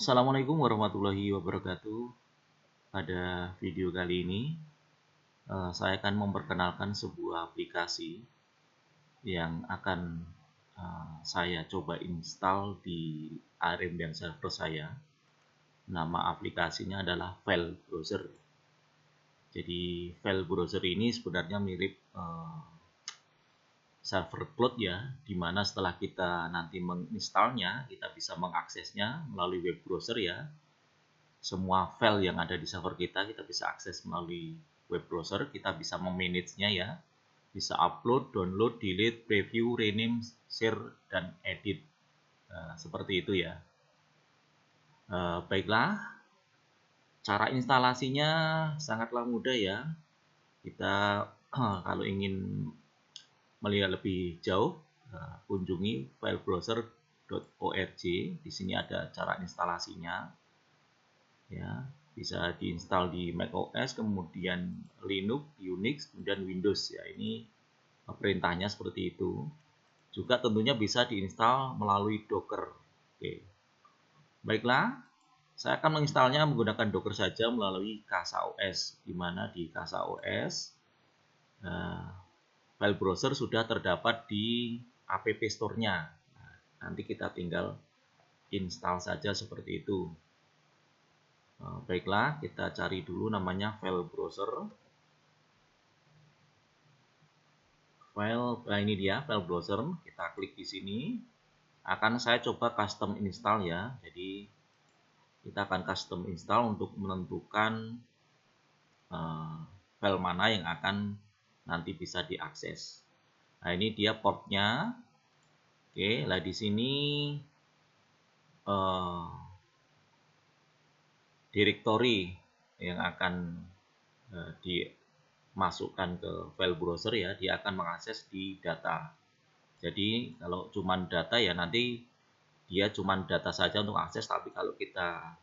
Assalamualaikum warahmatullahi wabarakatuh. Pada video kali ini saya akan memperkenalkan sebuah aplikasi yang akan saya coba install di ARMbian server saya. Nama aplikasinya adalah File Browser. Jadi File Browser ini sebenarnya mirip server cloud ya, dimana setelah kita nanti menginstalnya, kita bisa mengaksesnya melalui web browser ya. Semua file yang ada di server kita bisa akses melalui web browser. Kita bisa memanagenya ya, bisa upload, download, delete, preview, rename, share, dan edit. Seperti itu ya. Baiklah, cara instalasinya sangatlah mudah ya. Kita kalau ingin melihat lebih jauh, kunjungi filebrowser.org. Di sini ada cara instalasinya. Ya, bisa diinstal di macOS, kemudian Linux, Unix, kemudian Windows ya. Ini perintahnya seperti itu. Juga tentunya bisa diinstal melalui Docker. Oke. Baiklah, saya akan menginstalnya menggunakan Docker saja melalui CasaOS, di mana di CasaOS file browser sudah terdapat di App Store-nya. Nah, nanti kita tinggal install saja seperti itu. Baiklah, kita cari dulu namanya file browser. Ini dia file browser. Kita klik di sini. Akan saya coba custom install ya. Jadi kita akan custom install untuk menentukan file mana yang akan nanti bisa diakses. Nah, ini dia portnya. Oke, lah di sini directory yang akan dimasukkan ke file browser ya, dia akan mengakses di data. Jadi kalau cuman data ya nanti dia cuman data saja untuk akses, tapi kalau kita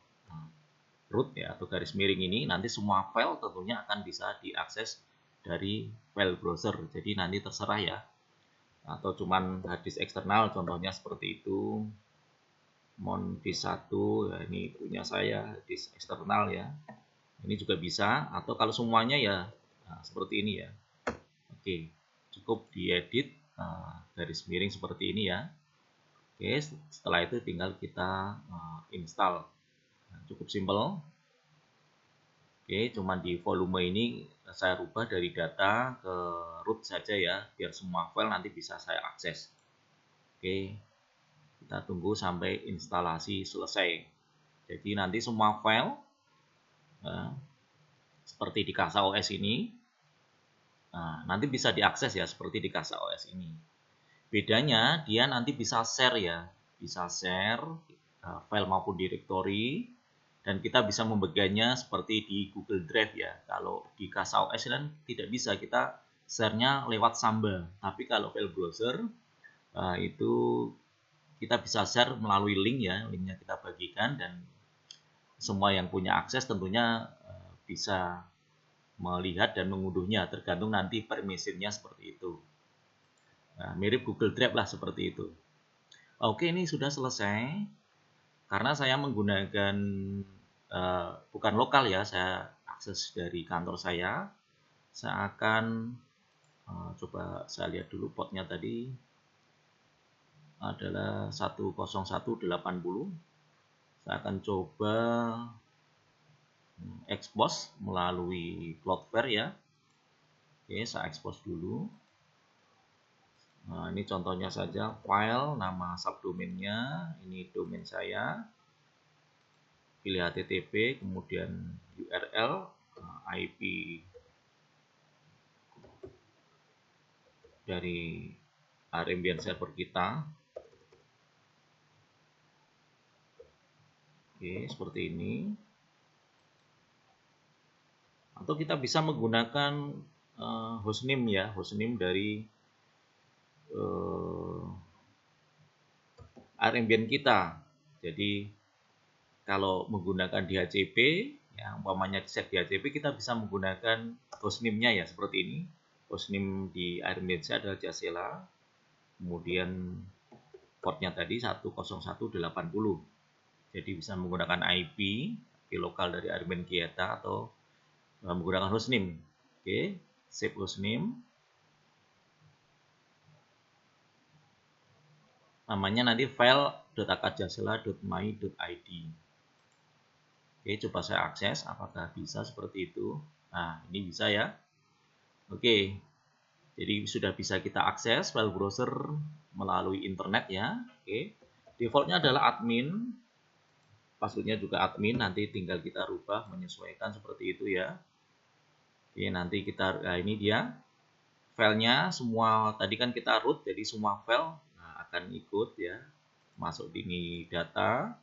root ya atau garis miring ini, nanti semua file tentunya akan bisa diakses dari file browser. Jadi nanti terserah ya, atau cuman hard disk eksternal, contohnya seperti itu. Disk 1 ya, ini punya saya disk eksternal ya, ini juga bisa, atau kalau semuanya ya seperti ini ya. Oke, cukup diedit garis miring seperti ini ya. Oke, setelah itu tinggal kita install. Cukup simple. Oke, cuman di volume ini saya rubah dari data ke root saja ya, biar semua file nanti bisa saya akses. Oke, kita tunggu sampai instalasi selesai. Jadi nanti semua file seperti di CasaOS ini nanti bisa diakses ya, seperti di CasaOS ini. Bedanya dia nanti bisa share ya, bisa share file maupun directory, dan kita bisa membagainya seperti di Google Drive ya. Kalau di CasaOS kan tidak bisa, kita share-nya lewat Samba. Tapi kalau file browser itu kita bisa share melalui link ya, linknya kita bagikan, dan semua yang punya akses tentunya bisa melihat dan mengunduhnya, tergantung nanti permissionnya seperti itu. Nah, mirip Google Drive lah seperti itu. Oke, ini sudah selesai. Karena saya menggunakan bukan lokal ya, saya akses dari kantor saya. Saya akan coba saya lihat dulu portnya tadi adalah 10180. Saya akan coba expose melalui Cloudflare ya. Oke, saya expose dulu. Nah, ini contohnya saja file, nama subdomainnya, ini domain saya. Pilih HTTP, kemudian URL, IP dari ARMbian server kita. Oke, seperti ini. Atau kita bisa menggunakan hostname ya, hostname dari ARMbian kita. Jadi kalau menggunakan DHCP ya, umpamanya set DHCP, kita bisa menggunakan hostname-nya ya seperti ini. Hostname di ARMbian saya adalah Jasela. Kemudian portnya tadi 10180. Jadi bisa menggunakan IP lokal dari admin kita atau menggunakan hostname. Oke, save hostname. Namanya nanti file.akadjasela.my.id. Oke, coba saya akses apakah bisa seperti itu. Nah, ini bisa ya. Oke, jadi sudah bisa kita akses file browser melalui internet ya. Oke, defaultnya adalah admin, passwordnya juga admin, nanti tinggal kita rubah menyesuaikan seperti itu ya. Oke, nanti kita, nah ini dia filenya semua, tadi kan kita root, jadi semua file akan ikut ya, masuk di ini data.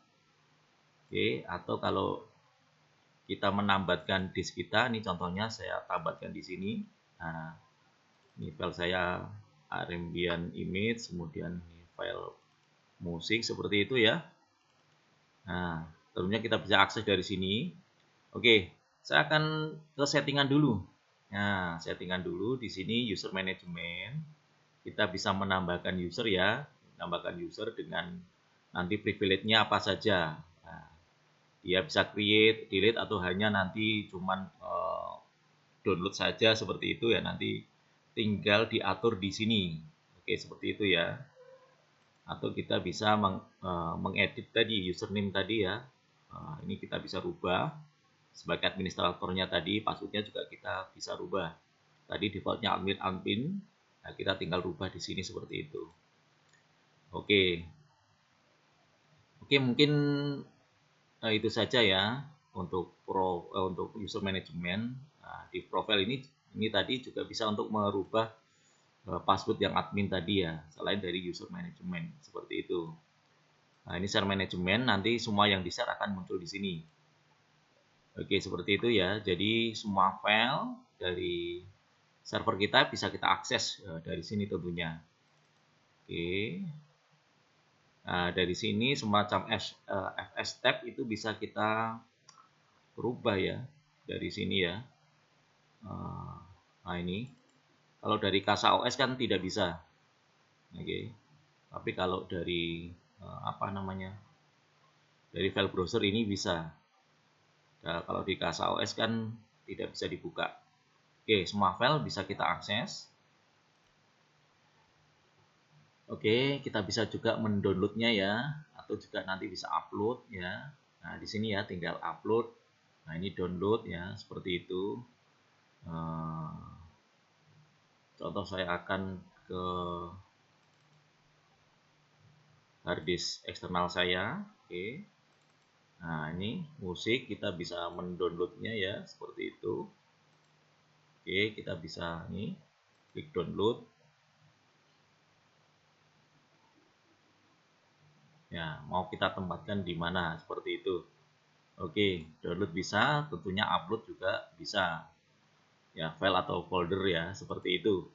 Oke, atau kalau kita menambahkan disk kita, ini contohnya saya tambahkan di sini. Nah, ini file saya Arabian image, kemudian file musik seperti itu ya. Nah, tentunya kita bisa akses dari sini. Oke, saya akan ke settingan dulu. Nah, settingan dulu di sini user management. Kita bisa menambahkan user ya, menambahkan user dengan nanti privilege-nya apa saja. Nah, dia bisa create, delete atau hanya nanti cuman download saja seperti itu ya, nanti tinggal diatur di sini. Oke, seperti itu ya. Atau kita bisa mengedit tadi username tadi ya. Ini kita bisa rubah sebagai administratornya tadi, passwordnya juga kita bisa rubah. Tadi defaultnya admin, nah kita tinggal rubah di sini seperti itu. Oke, mungkin itu saja ya untuk untuk user management. Nah, di profile ini tadi juga bisa untuk merubah password yang admin tadi ya, selain dari user management seperti itu. Nah, ini share management, nanti semua yang di-share akan muncul di sini. Oke, seperti itu ya. Jadi semua file dari server kita bisa kita akses dari sini tentunya. Oke. Nah, dari sini semacam FS tab itu bisa kita rubah ya dari sini ya. Nah, ini kalau dari Kasa OS kan tidak bisa. Oke. Tapi kalau dari apa namanya? Dari file browser ini bisa. Nah, kalau di Kasa OS kan tidak bisa dibuka. Oke, semua file bisa kita akses. Oke, kita bisa juga mendownloadnya ya, atau juga nanti bisa upload ya. Nah, di sini ya tinggal upload. Nah, ini download ya, seperti itu. Contoh saya akan ke harddisk eksternal saya. Oke. Nah, ini musik kita bisa mendownloadnya ya, seperti itu. Oke, kita bisa nih klik download. Ya, mau kita tempatkan di mana seperti itu. Oke, download bisa, tentunya upload juga bisa. Ya, file atau folder ya, seperti itu.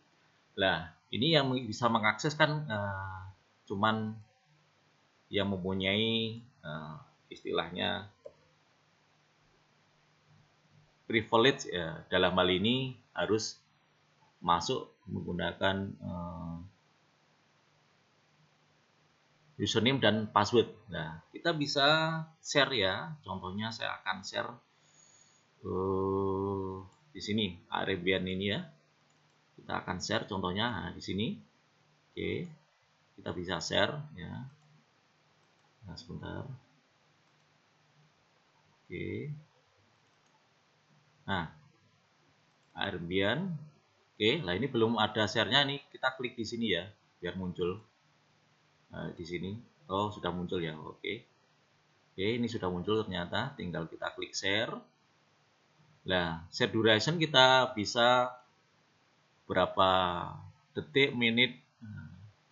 Nah, ini yang bisa mengakses kan cuman yang mempunyai istilahnya privilege ya, dalam hal ini harus masuk menggunakan username dan password. Nah, kita bisa share ya. Contohnya saya akan share di sini Arabian ini ya. Kita akan share contohnya di sini. Oke. Kita bisa share ya. Nah, sebentar. Oke. Nah, Arabian. Oke, lah ini belum ada share-nya nih. Kita klik di sini ya biar muncul. Di sini. Oh, sudah muncul ya. Oke. Oke, ini sudah muncul ternyata. Tinggal kita klik share. Nah, share duration kita bisa berapa detik, menit,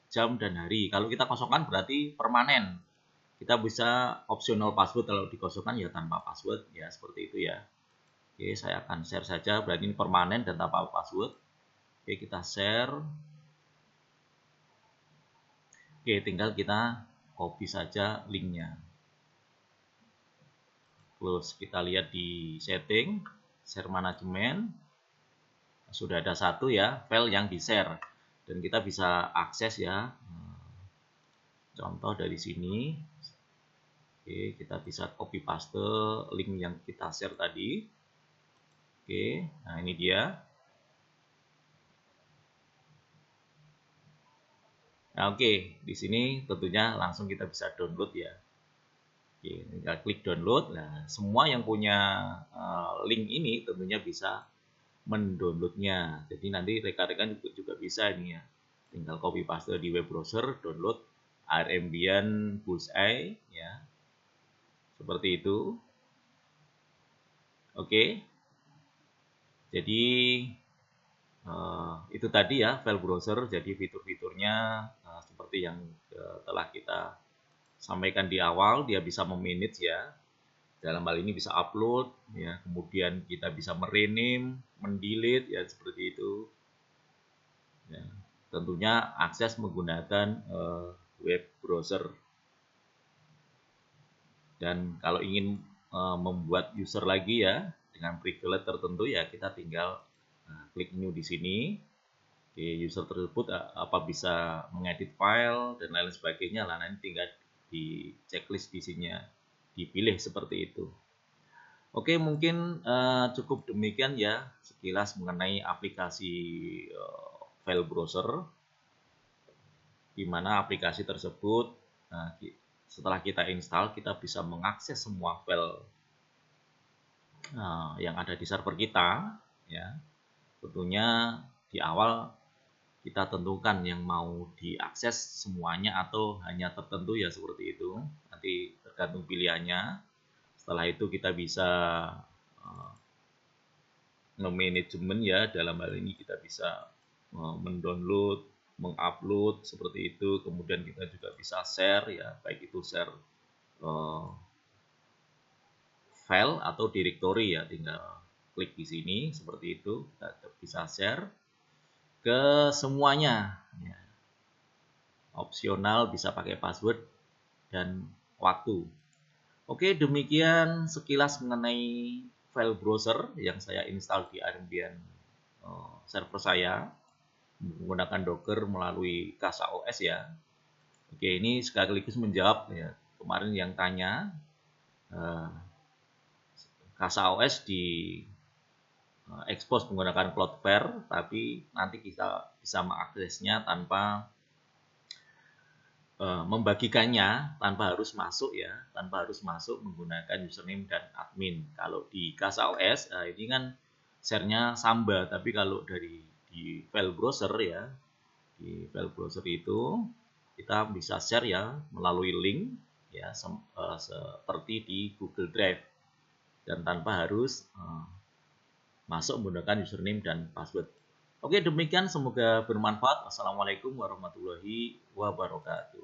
jam, dan hari. Kalau kita kosongkan berarti permanen. Kita bisa optional password, kalau dikosongkan ya tanpa password ya, seperti itu ya. Oke, saya akan share saja, berarti ini permanen dan tanpa password. Oke, kita share. Oke, tinggal kita copy saja linknya. Terus kita lihat di setting, share management. Sudah ada satu ya, file yang di-share. Dan kita bisa akses ya. Contoh dari sini. Oke, kita bisa copy paste link yang kita share tadi. Oke, nah ini dia. Nah, oke, di sini tentunya langsung kita bisa download ya. Oke, tinggal klik download. Nah, semua yang punya link ini tentunya bisa mendownloadnya. Jadi nanti rekan-rekan juga bisa ini ya. Tinggal copy paste di web browser, download Air Ambient Bullseye ya. Seperti itu. Oke. Jadi itu tadi ya file browser. Jadi fitur-fiturnya seperti yang telah kita sampaikan di awal, dia bisa memanage ya. Dalam hal ini bisa upload ya, kemudian kita bisa merename, mendelete ya seperti itu. Ya, tentunya akses menggunakan web browser. Dan kalau ingin membuat user lagi ya dengan privilege tertentu ya kita tinggal klik new di sini. Oke, user tersebut apa bisa mengedit file dan lain sebagainya lah, nanti tinggal di checklist di sini dipilih seperti itu. Oke, mungkin cukup demikian ya sekilas mengenai aplikasi file browser, di mana aplikasi tersebut setelah kita install kita bisa mengakses semua file yang ada di server kita ya. Tentunya di awal kita tentukan yang mau diakses semuanya atau hanya tertentu ya seperti itu. Nanti tergantung pilihannya. Setelah itu kita bisa manajemen ya, dalam hal ini kita bisa mendownload, mengupload seperti itu. Kemudian kita juga bisa share ya, baik itu share file atau directory ya, tinggal klik di sini seperti itu, kita bisa share ke semuanya ya. Opsional bisa pakai password dan waktu. Oke, demikian sekilas mengenai file browser yang saya install di Ambient server saya menggunakan Docker melalui Casa OS ya. Oke, ini sekaligus menjawab ya kemarin yang tanya Casa OS di expose menggunakan Cloudflare, tapi nanti kita bisa mengaksesnya tanpa membagikannya tanpa harus masuk ya, tanpa harus masuk menggunakan username dan admin. Kalau di Casa OS ini kan share-nya Samba, tapi kalau di file browser ya, di file browser itu kita bisa share ya melalui link ya seperti di Google Drive dan tanpa harus masuk menggunakan username dan password. Oke, demikian semoga bermanfaat. Wassalamualaikum warahmatullahi wabarakatuh.